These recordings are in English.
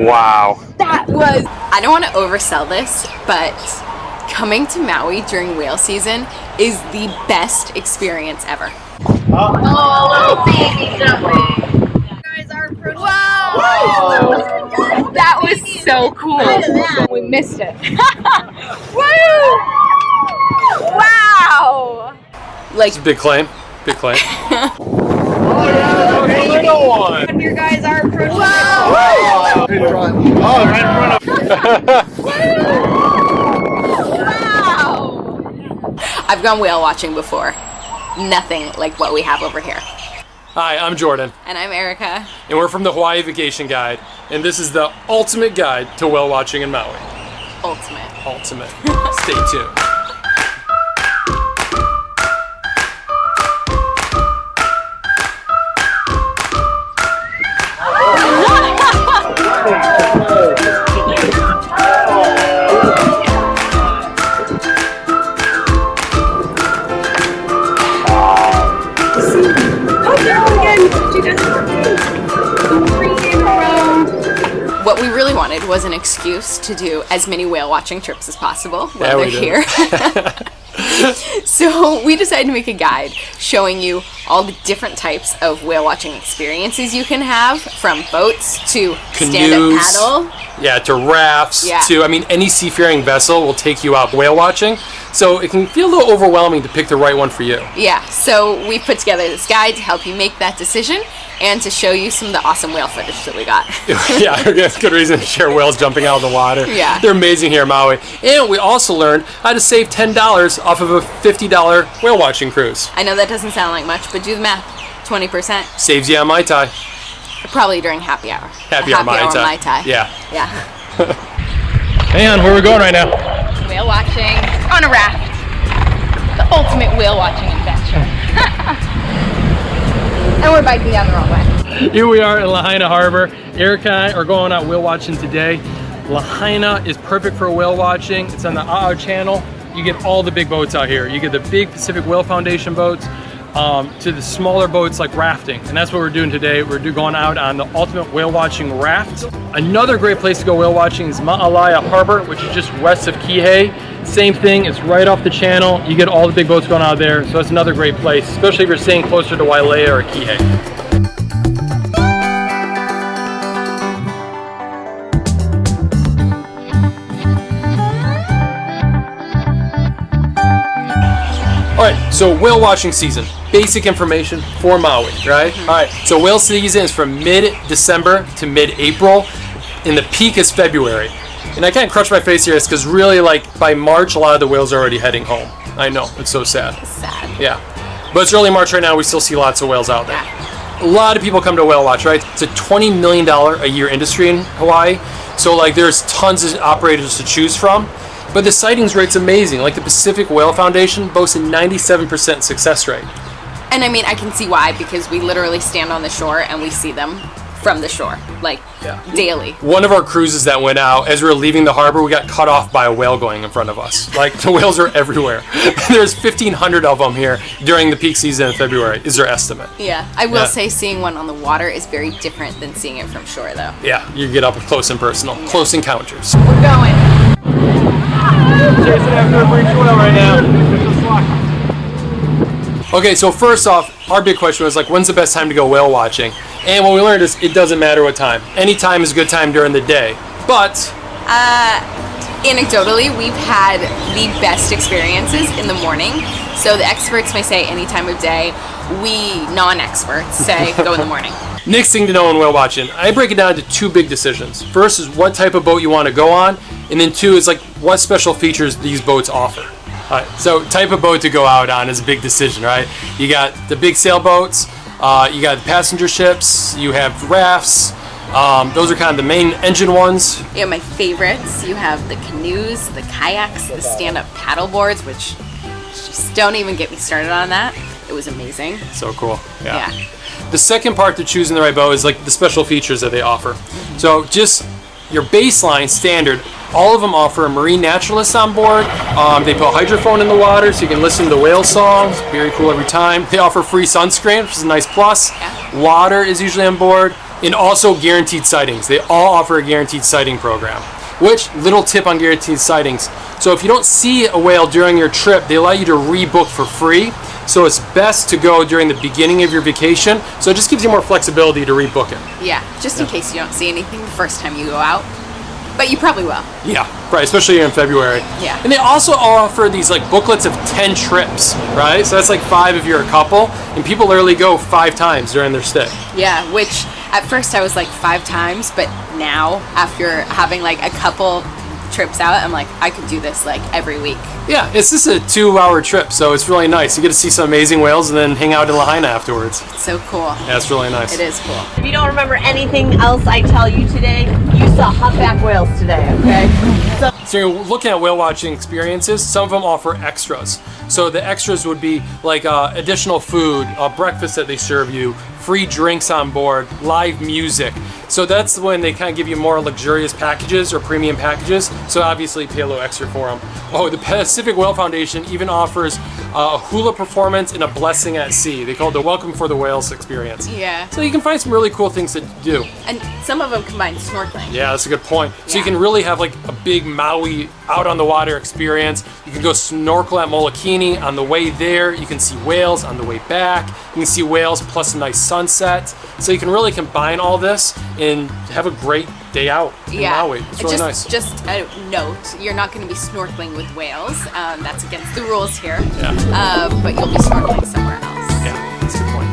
Wow. That was... I don't want to oversell this, but coming to Maui during whale season is the best experience ever. Oh, baby jumping. You guys are approaching. Wow! That was so cool. We missed it. Woo! Wow! Like, It's a big claim. Big claim. Oh, yeah, okay. Little one. You guys are approaching. Wow! Oh, right in front of wow! I've gone whale watching before. Nothing like what we have over here. Hi, I'm Jordan. And I'm Erica. And we're from the Hawaii Vacation Guide. And this is the ultimate guide to whale watching in Maui. Ultimate. Ultimate. Stay tuned. What we really wanted was an excuse to do as many whale watching trips as possible while they're here. So we decided to make a guide showing you all the different types of whale watching experiences you can have, from boats to canoes, stand-up paddle. Yeah, to rafts, to, I mean, any seafaring vessel will take you out whale watching. So it can feel a little overwhelming to pick the right one for you. Yeah, so we put together this guide to help you make that decision and to show you some of the awesome whale footage that we got. Yeah, that's a good reason to share whales jumping out of the water. Yeah. They're amazing here in Maui. And we also learned how to save $10 off of a $50 whale watching cruise. I know that doesn't sound like much, but do the math. 20%. Saves you on Mai Tai. Probably during happy hour. Happy hour Mai Tai. Yeah. Yeah. Hang on, where are we going right now? Whale watching on a raft. The ultimate whale watching adventure. And we're biking down the wrong way. Here we are in Lahaina Harbor. Erica and I are going out whale watching today. Lahaina is perfect for whale watching. It's on the A'au channel. You get all the big boats out here. You get the big Pacific Whale Foundation boats to the smaller boats like rafting. And that's what we're doing today. We're going out on the ultimate whale watching raft. Another great place to go whale watching is Ma'alaia Harbor, which is just west of Kihei. Same thing, it's right off the channel. You get all the big boats going out there. So that's another great place, especially if you're staying closer to Wailea or Kihei. All right, so whale watching season. Basic information for Maui, right? All right, so whale season is from mid-December to mid-April, and the peak is February. And I can't crush my face here because really, like, by March, a lot of the whales are already heading home. I know, it's so sad. It's sad. Yeah, but it's early March right now. We still see lots of whales out there. Yeah. A lot of people come to whale watch, right? It's a $20 million a year industry in Hawaii. So, like, there's tons of operators to choose from. But the sightings rate's amazing. Like, the Pacific Whale Foundation boasts a 97% success rate. And I mean, I can see why, because we literally stand on the shore and we see them from the shore, like, daily. One of our cruises that went out, as we were leaving the harbor, we got cut off by a whale going in front of us. Like, the whales are everywhere. There's 1,500 of them here during the peak season in February, is their estimate. Yeah, I will say seeing one on the water is very different than seeing it from shore, though. Yeah, you get up close and personal. Close encounters. We're going. Chasing after a breach whale right now. Okay, so first off, our big question was like, when's the best time to go whale watching? And what we learned is it doesn't matter what time. Any time is a good time during the day. But anecdotally, we've had the best experiences in the morning. So the experts may say any time of day. We non-experts say go in the morning. Next thing to know in whale watching, I break it down into two big decisions. First is what type of boat you want to go on, and then two is like what special features these boats offer. All right, so type of boat to go out on is a big decision, right? You got the big sailboats, you got the passenger ships, you have rafts. Those are kind of the main engine ones. Yeah, my favorites. You have the canoes, the kayaks, the stand-up paddle boards, which just don't even get me started on that. It was amazing. So cool. Yeah. The second part to choosing the right boat is like the special features that they offer. So just your baseline standard, all of them offer a marine naturalist on board. They put hydrophone in the water so you can listen to whale songs. Very cool every time. They offer free sunscreen, which is a nice plus. Yeah. Water is usually on board. And also guaranteed sightings. They all offer a guaranteed sighting program. Which, little tip on guaranteed sightings. So if you don't see a whale during your trip, they allow you to rebook for free. So it's best to go during the beginning of your vacation. So it just gives you more flexibility to rebook it. Yeah, just in case you don't see anything the first time you go out. But you probably will. Yeah, right, especially in February. Yeah. And they also offer these like booklets of 10 trips, right? So that's like 5 if you're a couple, and people literally go 5 times during their stay. Yeah, which at first I was like 5 times, but now after having like a couple trips out, I'm like, I could do this like every week. Yeah, it's just a 2-hour trip, so it's really nice. You get to see some amazing whales and then hang out in Lahaina afterwards. It's so cool. Yeah, it's really nice. It is cool. If you don't remember anything else I tell you today, you saw humpback whales today, okay? So you're looking at whale watching experiences. Some of them offer extras. So the extras would be like additional food, breakfast that they serve you, free drinks on board, live music. So that's when they kind of give you more luxurious packages or premium packages. So obviously pay a little extra for them. Oh, the Pacific Whale Foundation even offers a hula performance and a blessing at sea. They call it the Welcome for the Whales experience. Yeah. So you can find some really cool things to do. And some of them combine snorkeling. Yeah, that's a good point. So you Yeah. can really have like a big Maui out on the water experience. You can go snorkel at Molokini on the way there. You can see whales on the way back. You can see whales plus a nice sunset. So you can really combine all this and have a great day out in Maui. It's really nice. Just a note, you're not going to be snorkeling with whales. That's against the rules here. Yeah. But you'll be snorkeling somewhere else. Yeah, that's a good point.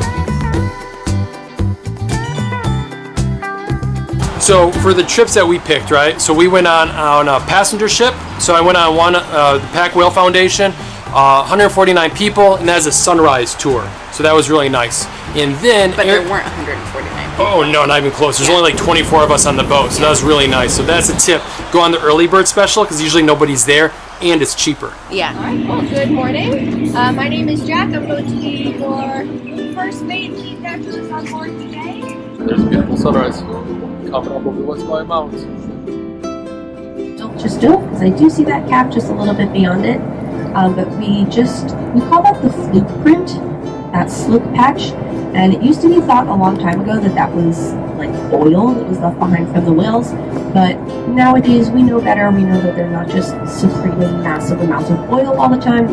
So for the trips that we picked, right? So we went on a passenger ship. So I went on one, the Pac Whale Foundation, 149 people, and that's a sunrise tour. So that was really nice. And then, But there weren't 149 people. oh no, not even close. There's only like 24 of us on the boat, so that was really nice. So that's a tip. Go on the early bird special because usually nobody's there and it's cheaper. Yeah. Alright, well, good morning. My name is Jack. I'm going to be your first mate and key captainist on board today. There's a beautiful sunrise coming up over the West Maui Mountains. Just don't, because I do see that cap just a little bit beyond it. But we call that the fluke print, that fluke patch. And it used to be thought a long time ago that that was like oil that was left behind from the whales. But nowadays we know better. We know that they're not just secreting massive amounts of oil all the time.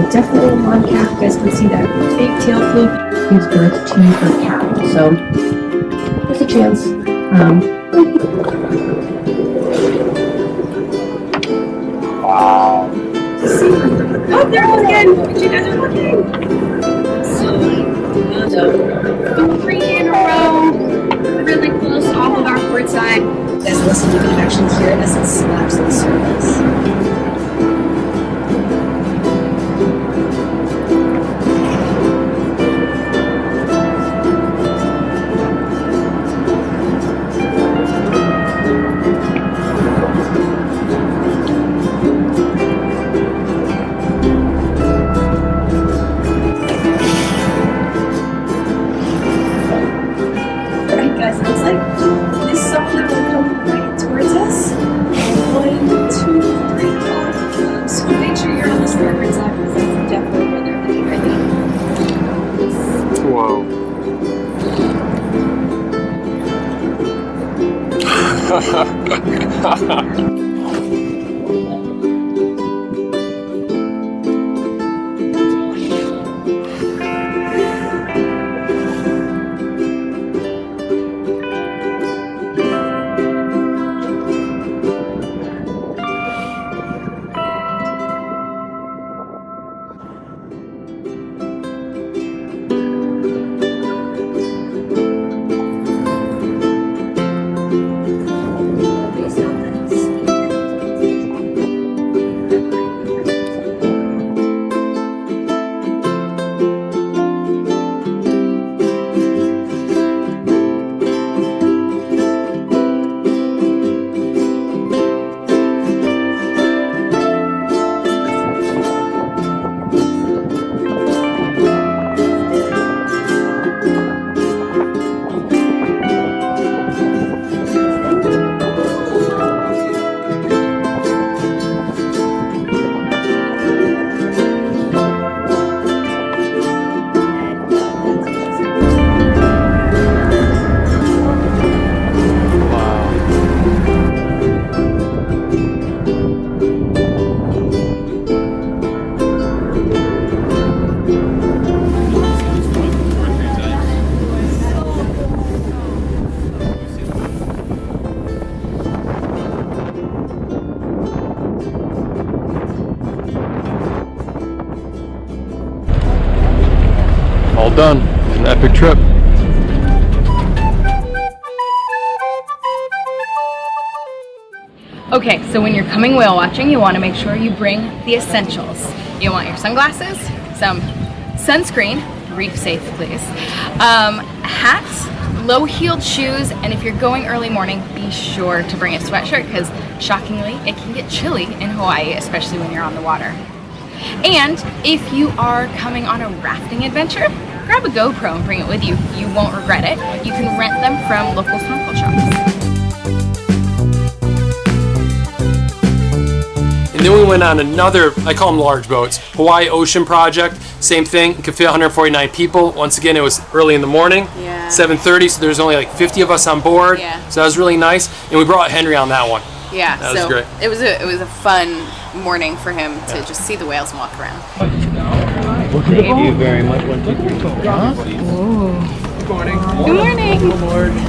Definitely a non-cap. You guys can see that big tail fluke gives birth to her cap. So there's a chance. Wow. Oh, there it is again! You guys are looking! So 3 in a row, really close off of our port side. As listen, you can actually hear this and slaps the surface. done. An epic trip. Okay, so when you're coming whale watching, you want to make sure you bring the essentials. You want your sunglasses, some sunscreen, reef safe please, hats, low-heeled shoes, and if you're going early morning, be sure to bring a sweatshirt because shockingly, it can get chilly in Hawaii, especially when you're on the water. And if you are coming on a rafting adventure, grab a GoPro and bring it with you. You won't regret it. You can rent them from local snorkel shops. And then we went on another, I call them large boats, Hawaii Ocean Project. Same thing, it could fit 149 people. Once again, it was early in the morning, 7:30, so there's only like 50 of us on board. So that was really nice. And we brought Henry on that one. Yeah, that was great. It was a fun morning for him to just see the whales and walk around. Thank you very much. 1, 2, 3, 4. Good morning. Good morning. Good morning.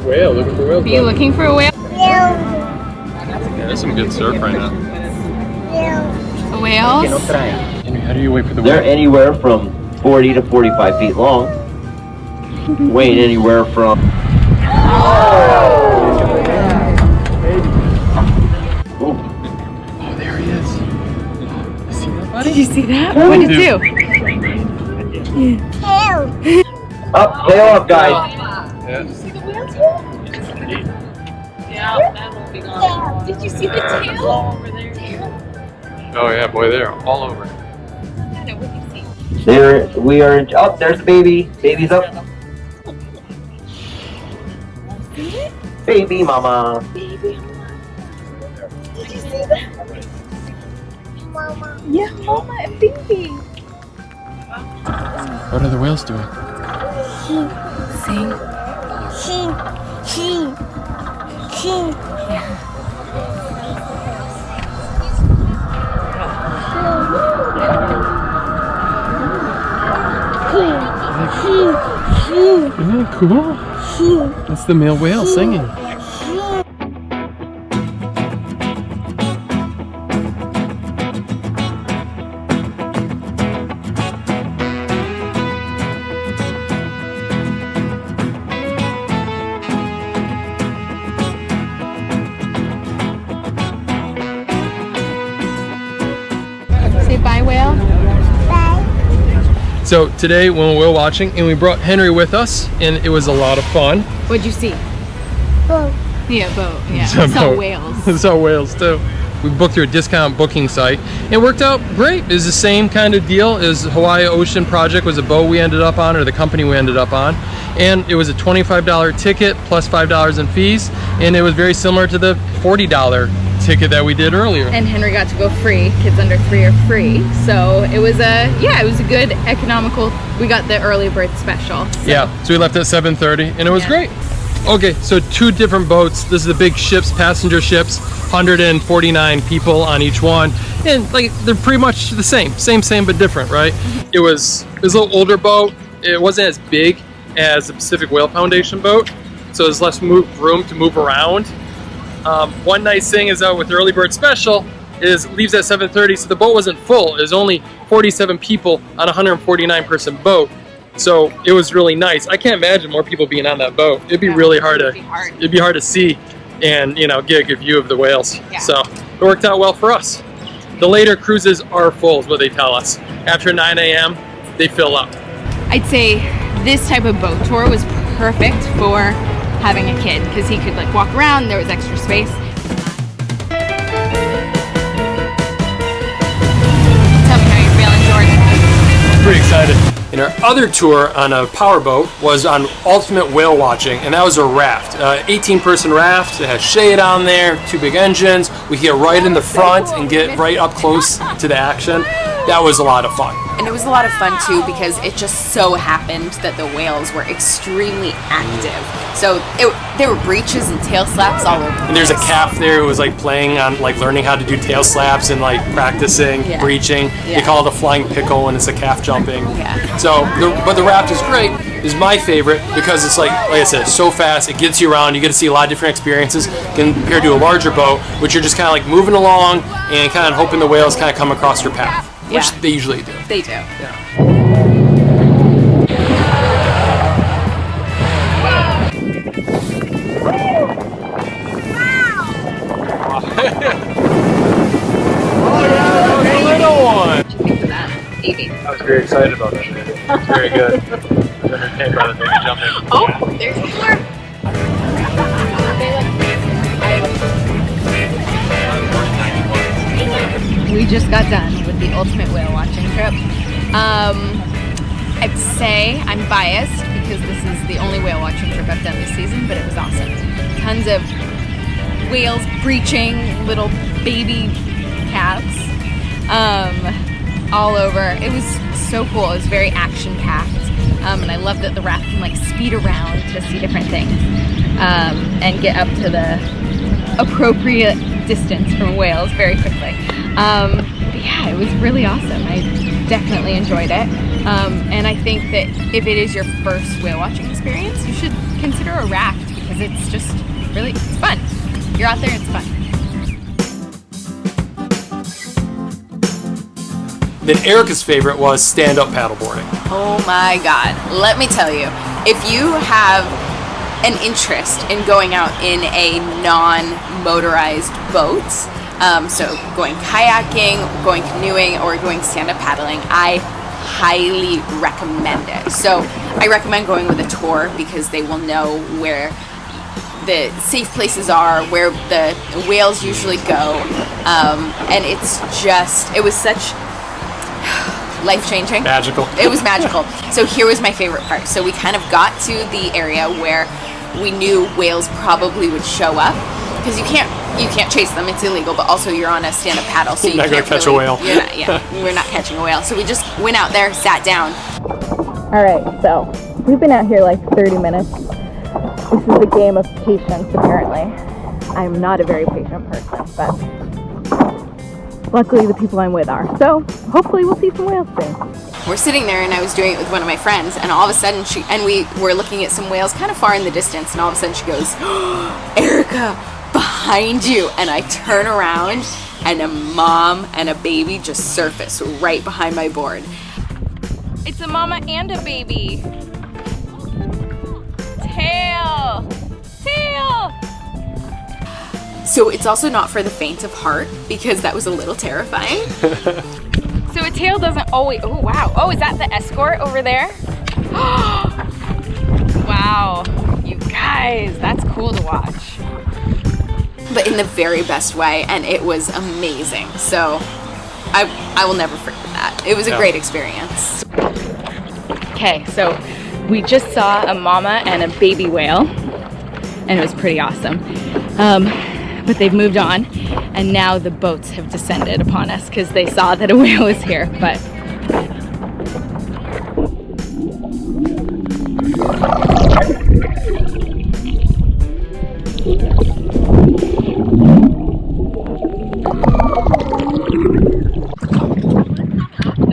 Whale, looking for whales. Are you looking for a whale? Yeah, there's some good surf right now. Whales? Henry, how do you wait for the whale? They're anywhere from 40 to 45 feet long. Weighing anywhere from... Oh, there he is. You see that, buddy? Did you see that? What did you do? Up, tail up, guys. Yeah. Did you see the whale tail? Yeah, that won't be gone. Did you see the tail? Over there. Oh yeah, boy, they're all over. What did you see? There, we are in... Oh, there's the baby. Baby's up. Baby mama. Baby mama. Did you see that? Mama. Yeah, mama and baby. What are the whales doing? Sing. Isn't that cool? That's the male whale singing. Say bye, whale. So today when we were whale watching, and we brought Henry with us, and it was a lot of fun. What'd you see? Boat. Yeah, boat. Yeah. Saw Saw boat. whales. Saw whales too. We booked through a discount booking site. It worked out great. It was the same kind of deal as Hawaii Ocean Project was a boat we ended up on, or the company we ended up on. And it was a $25 ticket plus $5 in fees. And it was very similar to the $40 ticket that we did earlier. And Henry got to go free. Kids under 3 are free. So it was a good economical. We got the early bird special. So. Yeah, so we left at 7:30 and it was great. Okay, so 2 different boats. This is the big ships, passenger ships, 149 people on each one. And like, they're pretty much the same, but different, right? It was a little older boat. It wasn't as big as the Pacific Whale Foundation boat, so there's less room to move around. One nice thing is that with the early bird special is leaves at 7:30, so the boat wasn't full. It was only 47 people on a 149 person boat. So it was really nice. I can't imagine more people being on that boat. It'd be really hard it'd be hard to see and, you know, get a good view of the whales. Yeah. So it worked out well for us. The later cruises are full is what they tell us. After 9 a.m. they fill up. I'd say this type of boat tour was perfect for having a kid because he could like walk around, there was extra space. Tell me how you're feeling, Jordan. Pretty excited. And our other tour on a powerboat was on ultimate whale watching, and that was a raft. 18-person raft. It has shade on there, 2 big engines. We get right in the front and get right up close to the action. That was a lot of fun. And it was a lot of fun too because it just so happened that the whales were extremely active. So there were breaches and tail slaps all over. And there's a calf there who was like playing on, like learning how to do tail slaps and like practicing breaching. Yeah. They call it a flying pickle when it's a calf jumping. Yeah. So, but the raft is great. Is my favorite because it's like I said, it's so fast. It gets you around. You get to see a lot of different experiences compared to a larger boat, which you're just kind of like moving along and kind of hoping the whales kind of come across your path. which they usually do. They do. Yeah. Oh yeah, the little one. What do you think of that, baby? I was very excited about that baby. It's very good. I was entertained by the baby jumping. Oh, there's more. We just got done with the ultimate whale watching trip. I'd say I'm biased because this is the only whale watching trip I've done this season, but it was awesome. Tons of whales breaching, little baby calves all over. It was so cool. It was very action-packed. And I love that the raft can like speed around to see different things and get up to the appropriate distance from whales very quickly. But yeah, it was really awesome. I definitely enjoyed it. And I think that if it is your first whale watching experience, you should consider a raft because it's just really, it's fun. You're out there, it's fun. Then Erica's favorite was stand-up paddleboarding. Oh my God. Let me tell you, if you have an interest in going out in a non-motorized boat, so going kayaking, going canoeing, or going stand-up paddling, I highly recommend it. So I recommend going with a tour because they will know where the safe places are, where the whales usually go, and it's just, it was such life-changing. Magical. It was magical. So here was my favorite part. So we kind of got to the area where we knew whales probably would show up because you can't chase them, it's illegal, but also you're on a stand-up paddle, so you're not gonna catch a whale. You're not, yeah, we're not catching a whale. So we just went out there, sat down. All right, so we've been out here like 30 minutes. This is a game of patience, apparently. I'm not a very patient person, but luckily the people I'm with are. So hopefully we'll see some whales soon. We're sitting there and I was doing it with one of my friends and all of a sudden we were looking at some whales kind of far in the distance and all of a sudden she goes, oh, Erica, behind you. And I turn around and a mom and a baby just surface right behind my board. It's a mama and a baby. Tail! Tail! So it's also not for the faint of heart because that was a little terrifying. So a tail doesn't always, oh wow. Oh, is that the escort over there? Wow, you guys, that's cool to watch. But in the very best way, and it was amazing. So I will never forget that. It was a great experience. Okay, so we just saw a mama and a baby whale, and it was pretty awesome. But they've moved on, and now the boats have descended upon us because they saw that a whale was here. But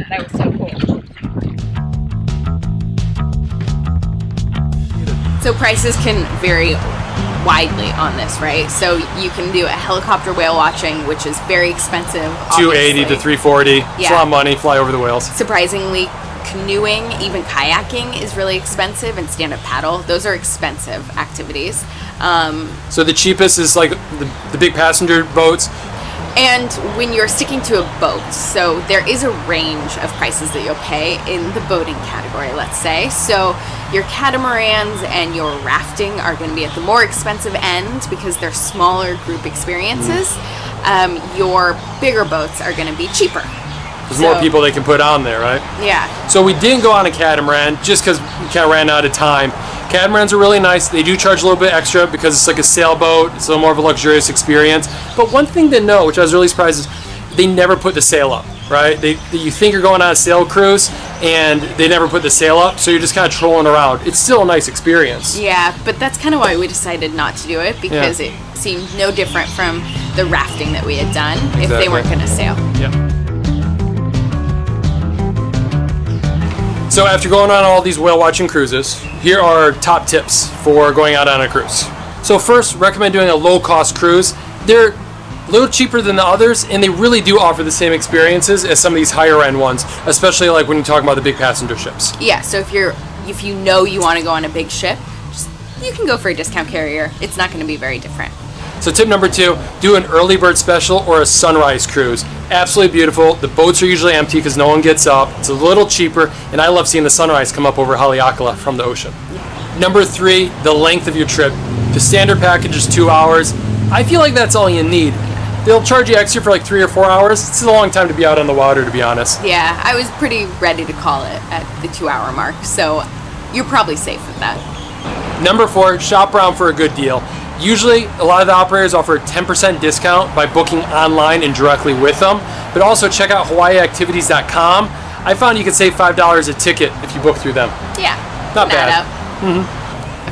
that was so cool. So prices can vary widely on this, right? So you can do a helicopter whale watching, which is very expensive. $280 to $340. It's a lot of money. Fly over the whales. Surprisingly, canoeing, even kayaking is really expensive, and stand-up paddle. Those are expensive activities. So the cheapest is like the big passenger boats. And when you're sticking to a boat, so there is a range of prices that you'll pay in the boating category, let's say. So your catamarans and your rafting are going to be at the more expensive end because they're smaller group experiences. Your bigger boats are going to be cheaper. There's more people they can put on there, right? Yeah. So we didn't go on a catamaran just because we kind of ran out of time. Catamarans are really nice. They do charge a little bit extra because it's like a sailboat. It's a little more of a luxurious experience. But one thing to know, which I was really surprised, is they never put the sail up, right? You think you're going on a sail cruise, and they never put the sail up, so you're just kind of trolling around. It's still a nice experience. Yeah, but that's kind of why we decided not to do it, because it seemed no different from the rafting that we had done if they weren't going to sail. Yeah. So after going on all these whale watching cruises, here are top tips for going out on a cruise. So first, recommend doing a low cost cruise. They're A little cheaper than the others, and they really do offer the same experiences as some of these higher end ones, especially like when you're talking about the big passenger ships. Yeah, so if you know you want to go on a big ship, you can go for a discount carrier. It's not going to be very different. So tip number 2, do an early bird special or a sunrise cruise. Absolutely beautiful. The boats are usually empty because no one gets up. It's a little cheaper, and I love seeing the sunrise come up over Haleakala from the ocean. Number 3, the length of your trip. The standard package is 2 hours. I feel like that's all you need. They'll charge you extra for like 3 or 4 hours. It's a long time to be out on the water, to be honest. Yeah, I was pretty ready to call it at the 2-hour mark, so you're probably safe with that. Number 4, shop around for a good deal. Usually, a lot of the operators offer a 10% discount by booking online and directly with them, but also check out HawaiiActivities.com. I found you can save $5 a ticket if you book through them. Yeah, Not bad.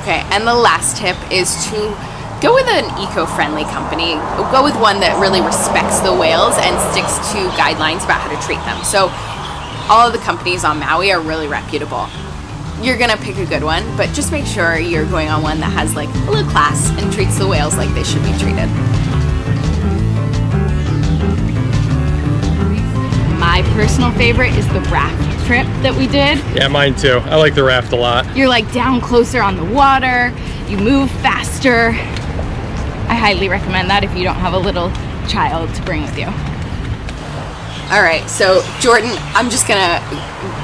Okay, and the last tip is to go with an eco-friendly company. Go with one that really respects the whales and sticks to guidelines about how to treat them. So all of the companies on Maui are really reputable. You're gonna pick a good one, but just make sure you're going on one that has like a little class and treats the whales like they should be treated. My personal favorite is the raft trip that we did. Yeah, mine too. I like the raft a lot. You're like down closer on the water, you move faster. I highly recommend that if you don't have a little child to bring with you. All right, so Jordan, I'm just gonna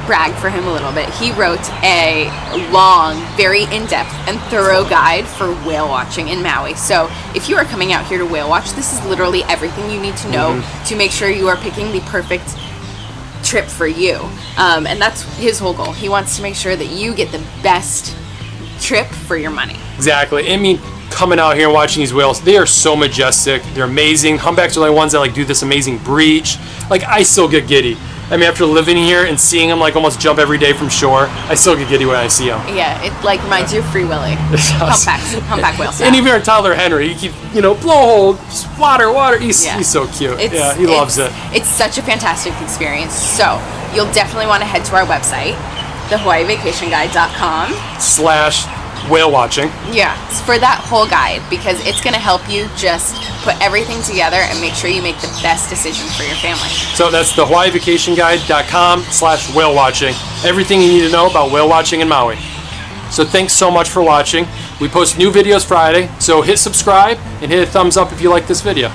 brag for him a little bit. He wrote a long, very in-depth and thorough guide for whale watching in Maui. So if you are coming out here to whale watch, this is literally everything you need to know to make sure you are picking the perfect trip for you. And that's his whole goal. He wants to make sure that you get the best trip for your money. Exactly. I mean, coming out here and watching these whales, they are so majestic. They're amazing. Humpbacks are the ones that like do this amazing breach. Like, I still get giddy. I mean, after living here and seeing them like almost jump every day from shore, I still get giddy when I see them. Yeah, it like reminds you of Free Willy. Humpback whale style. And even our toddler Henry, he keeps, blowhole, water. He's so cute. Yeah, he loves it. It's such a fantastic experience. So you'll definitely want to head to our website, thehawaiivacationguide.com/whale watching. Yeah, it's for that whole guide, because it's going to help you just put everything together and make sure you make the best decision for your family. So that's the HawaiiVacationGuide.com/whale watching. Everything you need to know about whale watching in Maui. So thanks so much for watching. We post new videos Friday, so hit subscribe and hit a thumbs up if you like this video.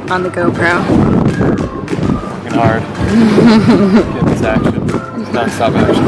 On the GoPro. Working hard. Get this action. It's non-stop action.